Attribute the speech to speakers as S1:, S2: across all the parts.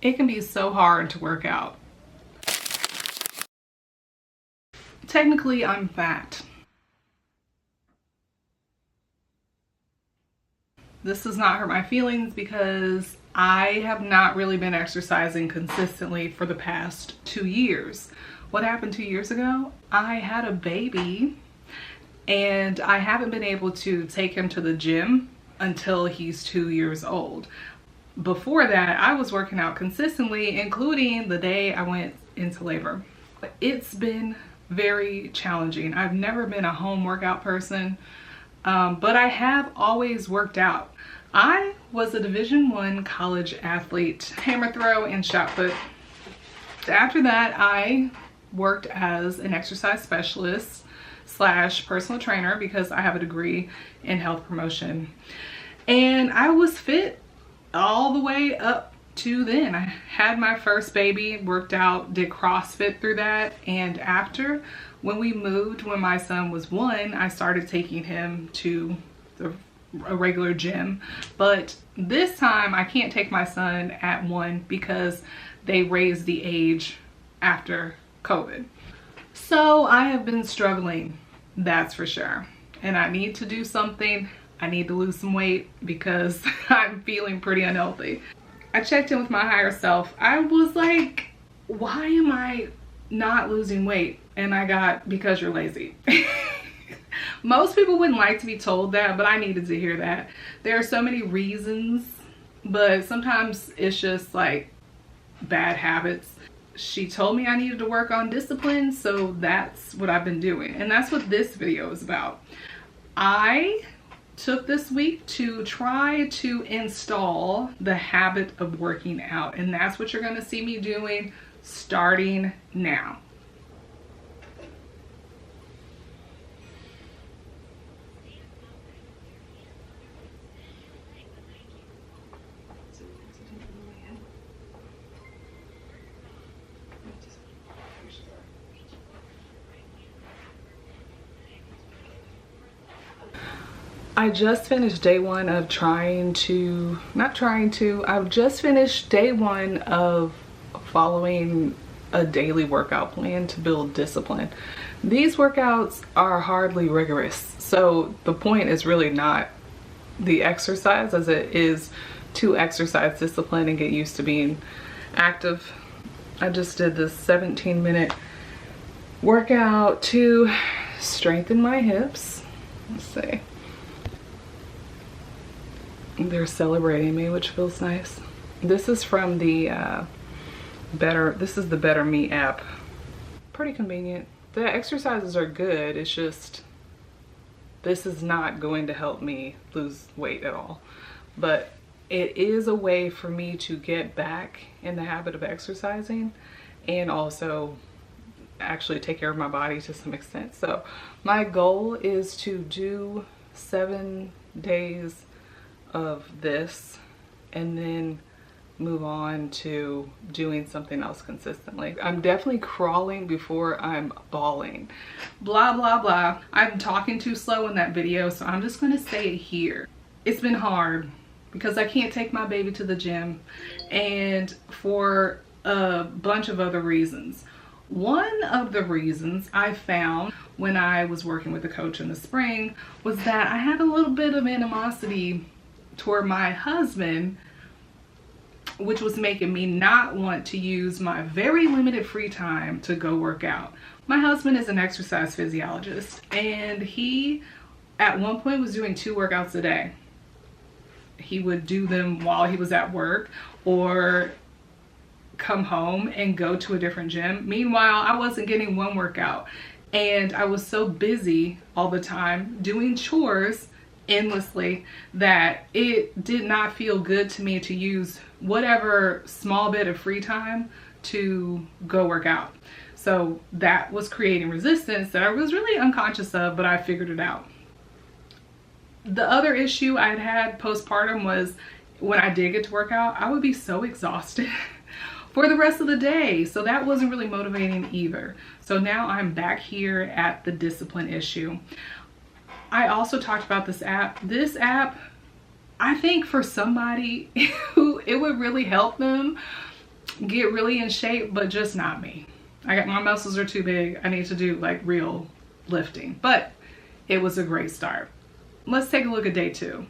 S1: It can be so hard to work out. Technically, I'm fat. This does not hurt my feelings because I have not really been exercising consistently for the past 2 years. What happened 2 years ago? I had a baby and I haven't been able to take him to the gym until he's 2 years old. Before that, I was working out consistently, including the day I went into labor. It's been very challenging. I've never been a home workout person, but I have always worked out. I was a Division I college athlete, hammer throw and shot put. After that, I worked as an exercise specialist / personal trainer because I have a degree in health promotion. And I was fit all the way up to then. I had my first baby, worked out, did CrossFit through that. And after, when we moved, when my son was 1, I started taking him to a regular gym. But this time I can't take my son at 1 because they raised the age after COVID. So I have been struggling, that's for sure. And I need to do something. I need to lose some weight because I'm feeling pretty unhealthy. I checked in with my higher self. I was like, why am I not losing weight? And I got, because you're lazy. Most people wouldn't like to be told that, but I needed to hear that. There are so many reasons, but sometimes it's just like bad habits. She told me I needed to work on discipline, so that's what I've been doing. And that's what this video is about. I took this week to try to install the habit of working out, and that's what you're going to see me doing starting now. I just finished day 1 of I've just finished day 1 of following a daily workout plan to build discipline. These workouts are hardly rigorous, so the point is really not the exercise as it is to exercise discipline and get used to being active. I just did this 17-minute workout to strengthen my hips. Let's see. They're celebrating me, which feels nice. This is from the Better Me app. Pretty convenient. The exercises are good. It's just, this is not going to help me lose weight at all. But it is a way for me to get back in the habit of exercising and also actually take care of my body to some extent. So my goal is to do 7 days of this and then move on to doing something else consistently. I'm definitely crawling before I'm bawling. Blah, blah, blah. I'm talking too slow in that video, so I'm just gonna say it here. It's been hard because I can't take my baby to the gym and for a bunch of other reasons. One of the reasons I found when I was working with a coach in the spring was that I had a little bit of animosity toward my husband, which was making me not want to use my very limited free time to go work out. My husband is an exercise physiologist, and he at one point was doing 2 workouts a day. He would do them while he was at work or come home and go to a different gym. Meanwhile, I wasn't getting 1 workout, and I was so busy all the time doing chores endlessly that it did not feel good to me to use whatever small bit of free time to go work out. So that was creating resistance that I was really unconscious of, but I figured it out. The other issue I'd had postpartum was when I did get to work out, I would be so exhausted for the rest of the day. So that wasn't really motivating either. So now I'm back here at the discipline issue. I also talked about this app. This app, I think for somebody who it would really help them get really in shape, but just not me. My muscles are too big. I need to do like real lifting, but it was a great start. Let's take a look at day 2.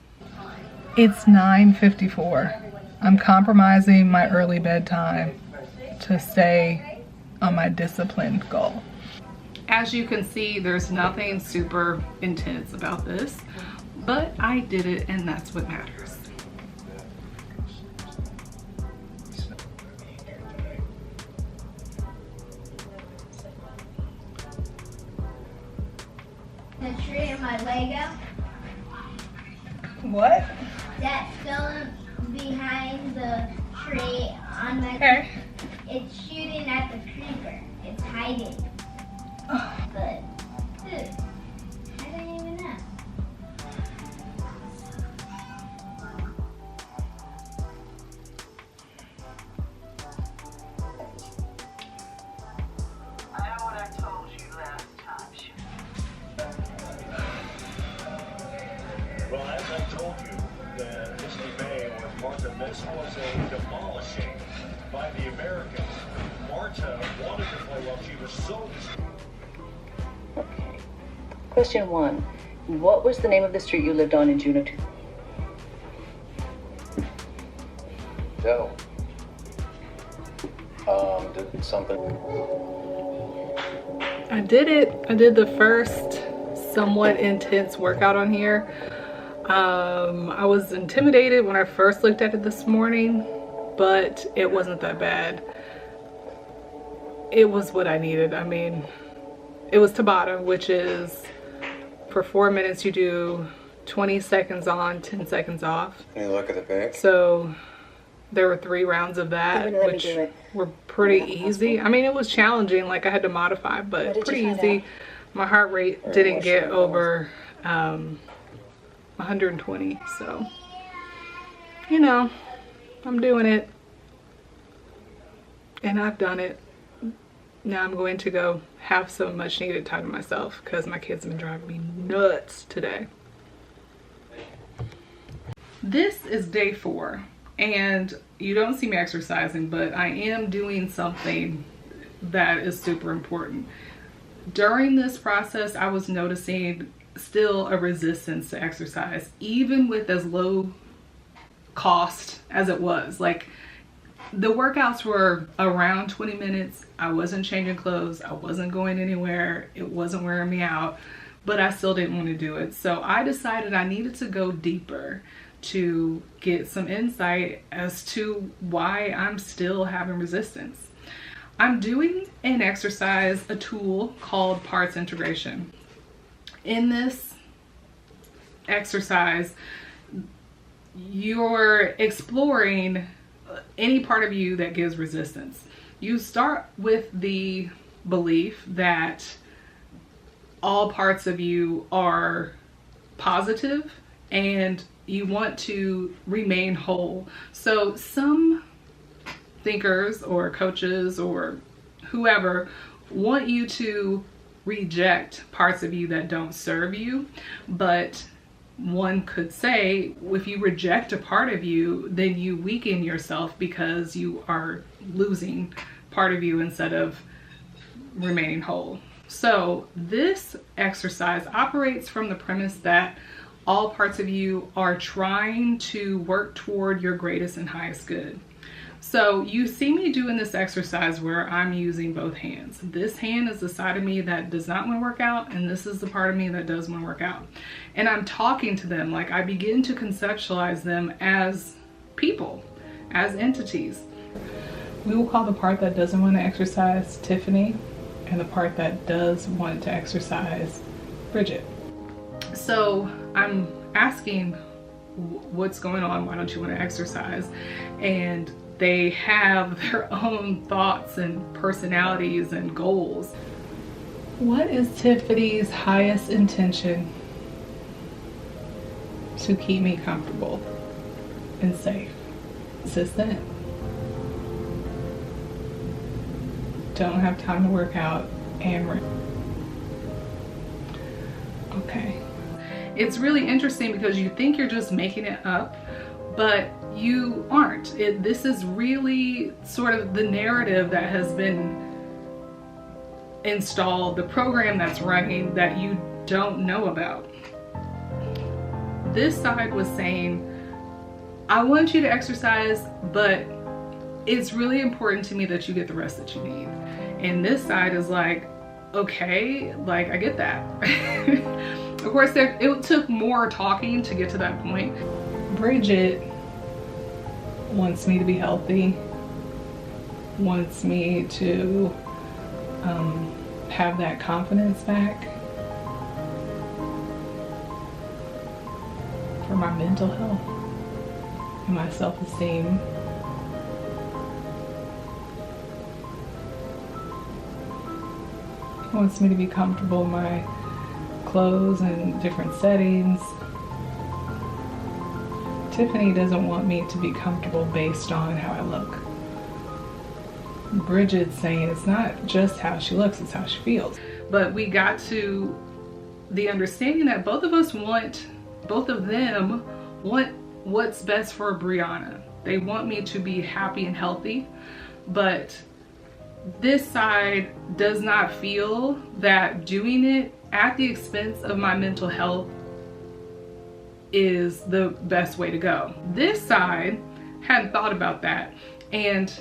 S1: It's 9:54. I'm compromising my early bedtime to stay on my discipline goal. As you can see, there's nothing super intense about this, but I did it, and that's what matters.
S2: The tree and my Lego.
S1: What?
S2: That's going behind the tree on my.
S1: Okay.
S2: It's shooting at the creeper. It's hiding. But, dude, I don't even know.
S3: I know what I told you last time,
S4: Well, as I told you, that Misty Bay was Martha. This was a demolishing by the Americans. Marta wanted to play while she was so.
S5: Okay. Question 1. What was the name of the street you lived on in June of 2000?
S6: No. Did something.
S1: I did it. I did the first somewhat intense workout on here. I was intimidated when I first looked at it this morning, but it wasn't that bad. It was what I needed. I mean, it was Tabata, which is for 4 minutes you do 20 seconds on, 10 seconds off.
S6: Can you look at the pic?
S1: So there were 3 rounds of that, which were pretty easy. I mean, it was challenging, like I had to modify, but pretty easy. My heart rate didn't get over 120, so, you know, I'm doing it, and I've done it. Now I'm going to go have some much needed time to myself because my kids have been driving me nuts today. This is day 4, and you don't see me exercising, but I am doing something that is super important. During this process, I was noticing still a resistance to exercise, even with as low cost as it was. Like, the workouts were around 20 minutes. I wasn't changing clothes. I wasn't going anywhere. It wasn't wearing me out, but I still didn't want to do it. So I decided I needed to go deeper to get some insight as to why I'm still having resistance. I'm doing an exercise, a tool called parts integration. In this exercise, you're exploring any part of you that gives resistance. You start with the belief that all parts of you are positive and you want to remain whole. So some thinkers or coaches or whoever want you to reject parts of you that don't serve you, but one could say if you reject a part of you, then you weaken yourself because you are losing part of you instead of remaining whole. So this exercise operates from the premise that all parts of you are trying to work toward your greatest and highest good. So you see me doing this exercise where I'm using both hands. This hand is the side of me that does not want to work out, and this is the part of me that does want to work out. And I'm talking to them, like I begin to conceptualize them as people, as entities. We will call the part that doesn't want to exercise Tiffany, and the part that does want to exercise Bridget. So I'm asking, what's going on? Why don't you want to exercise? And they have their own thoughts and personalities and goals. What is Tiffany's highest intention? To keep me comfortable and safe. Consistent. Don't have time to work out and okay. It's really interesting because you think you're just making it up, but you aren't. This is really sort of the narrative that has been installed, the program that's running that you don't know about. This side was saying, I want you to exercise, but it's really important to me that you get the rest that you need. And this side is like, okay, like I get that. Of course, it took more talking to get to that point. Bridget wants me to be healthy, wants me to have that confidence back for my mental health and my self-esteem. Wants me to be comfortable in my clothes and different settings. Tiffany doesn't want me to be comfortable based on how I look. Bridget's saying it's not just how she looks, it's how she feels. But we got to the understanding that both of them want what's best for Brianna. They want me to be happy and healthy, but this side does not feel that doing it at the expense of my mental health is the best way to go. This side hadn't thought about that, and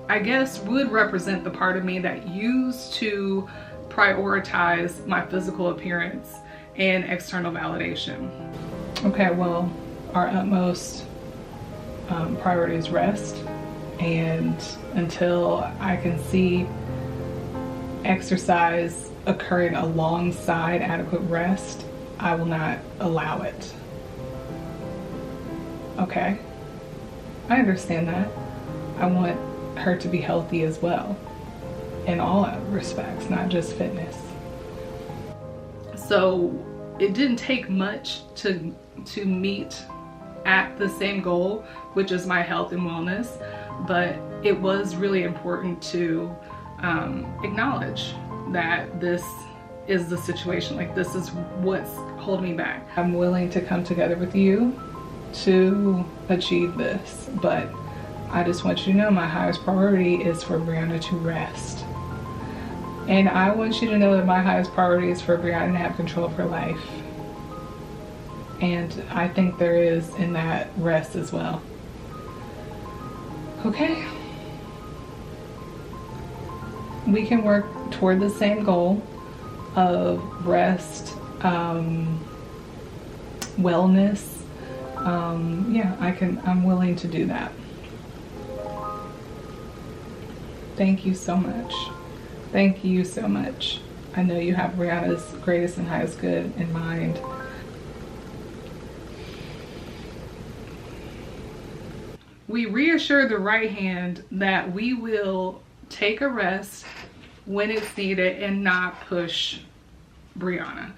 S1: I guess would represent the part of me that used to prioritize my physical appearance and external validation. Okay, well, our utmost priority is rest, and until I can see exercise occurring alongside adequate rest, I will not allow it. Okay, I understand that. I want her to be healthy as well in all respects, not just fitness. So it didn't take much to meet at the same goal, which is my health and wellness, but it was really important to acknowledge that this is the situation. Like, this is what's holding me back. I'm willing to come together with you to achieve this, but I just want you to know my highest priority is for Brianna to rest. And I want you to know that my highest priority is for Brianna to have control of her life. And I think there is in that rest as well. Okay. We can work toward the same goal of rest, wellness. Yeah, I'm willing to do that. Thank you so much. Thank you so much. I know you have Brianna's greatest and highest good in mind. We reassure the right hand that we will take a rest when it's needed and not push Brianna,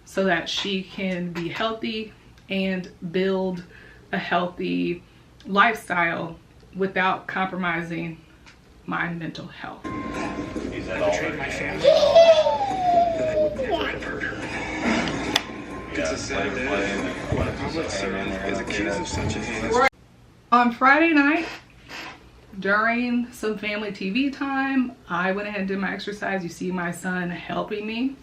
S1: so that she can be healthy and build a healthy lifestyle without compromising my mental health.
S4: I betrayed my family. That I would never have hurt her. It's a sad day when a public servant is accused of such a heinous.
S1: On Friday night, during some family TV time, I went ahead and did my exercise. You see my son helping me.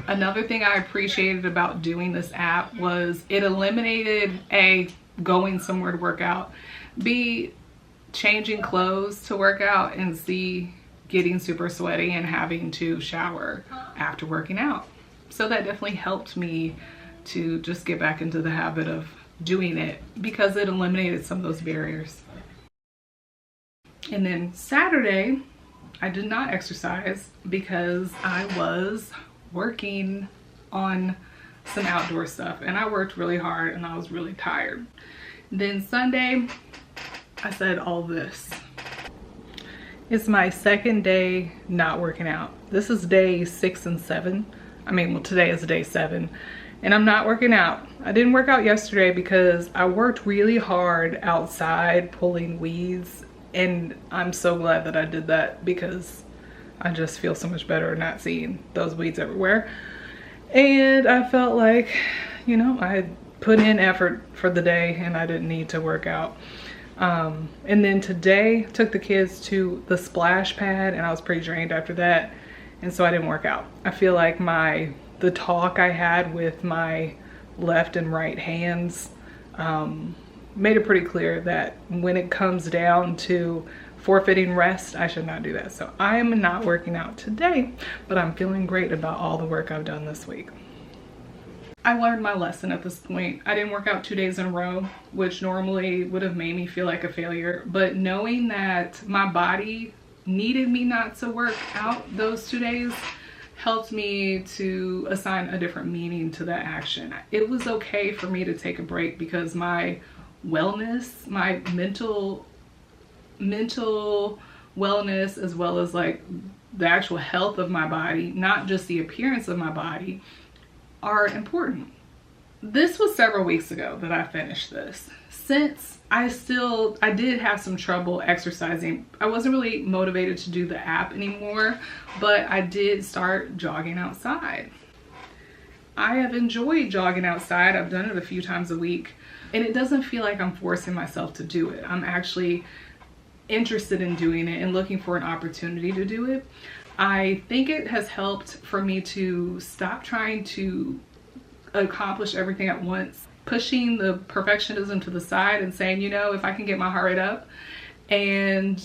S1: Another thing I appreciated about doing this app was it eliminated A, going somewhere to work out, B, changing clothes to work out, and C, getting super sweaty and having to shower after working out. So that definitely helped me to just get back into the habit of doing it because it eliminated some of those barriers. And then Saturday, I did not exercise because I was working on some outdoor stuff, and I worked really hard and I was really tired. Then Sunday, I said all this. It's my second day not working out. This is day 6 and 7. I mean, well, today is day 7, and I'm not working out. I didn't work out yesterday because I worked really hard outside pulling weeds, and I'm so glad that I did that because I just feel so much better not seeing those weeds everywhere. And I felt like, you know, I had put in effort for the day and I didn't need to work out. And then today took the kids to the splash pad and I was pretty drained after that. And so I didn't work out. I feel like the talk I had with my left and right hands made it pretty clear that when it comes down to forfeiting rest, I should not do that. So I am not working out today, but I'm feeling great about all the work I've done this week. I learned my lesson at this point. I didn't work out 2 days in a row, which normally would have made me feel like a failure. But knowing that my body needed me not to work out those 2 days helped me to assign a different meaning to that action. It was okay for me to take a break because my wellness, my mental wellness, as well as like the actual health of my body, not just the appearance of my body, are important. This was several weeks ago that I finished this. Since I did have some trouble exercising. I wasn't really motivated to do the app anymore, but I did start jogging outside. I have enjoyed jogging outside. I've done it a few times a week, and it doesn't feel like I'm forcing myself to do it. I'm actually interested in doing it and looking for an opportunity to do it. I think it has helped for me to stop trying to accomplish everything at once, pushing the perfectionism to the side and saying, you know, if I can get my heart rate up and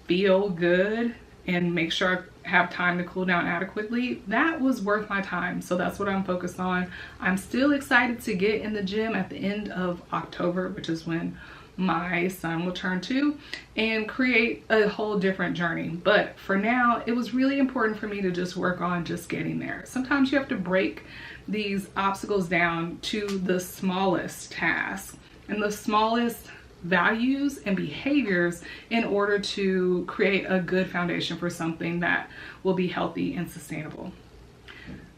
S1: feel good and make sure I have time to cool down adequately, that was worth my time. So that's what I'm focused on. I'm still excited to get in the gym at the end of October, which is when my son will turn 2, and create a whole different journey. But for now, it was really important for me to just work on just getting there. Sometimes you have to break these obstacles down to the smallest tasks and the smallest values and behaviors in order to create a good foundation for something that will be healthy and sustainable.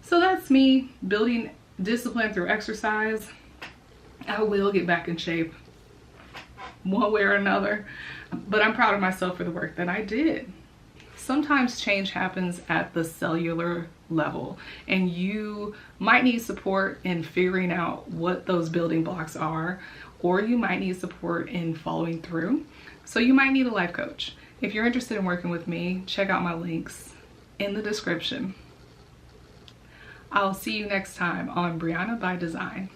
S1: So that's me building discipline through exercise. I will get back in shape one way or another, but I'm proud of myself for the work that I did. Sometimes change happens at the cellular level, and you might need support in figuring out what those building blocks are, or you might need support in following through. So you might need a life coach. If you're interested in working with me, check out my links in the description. I'll see you next time on Brianna by Design.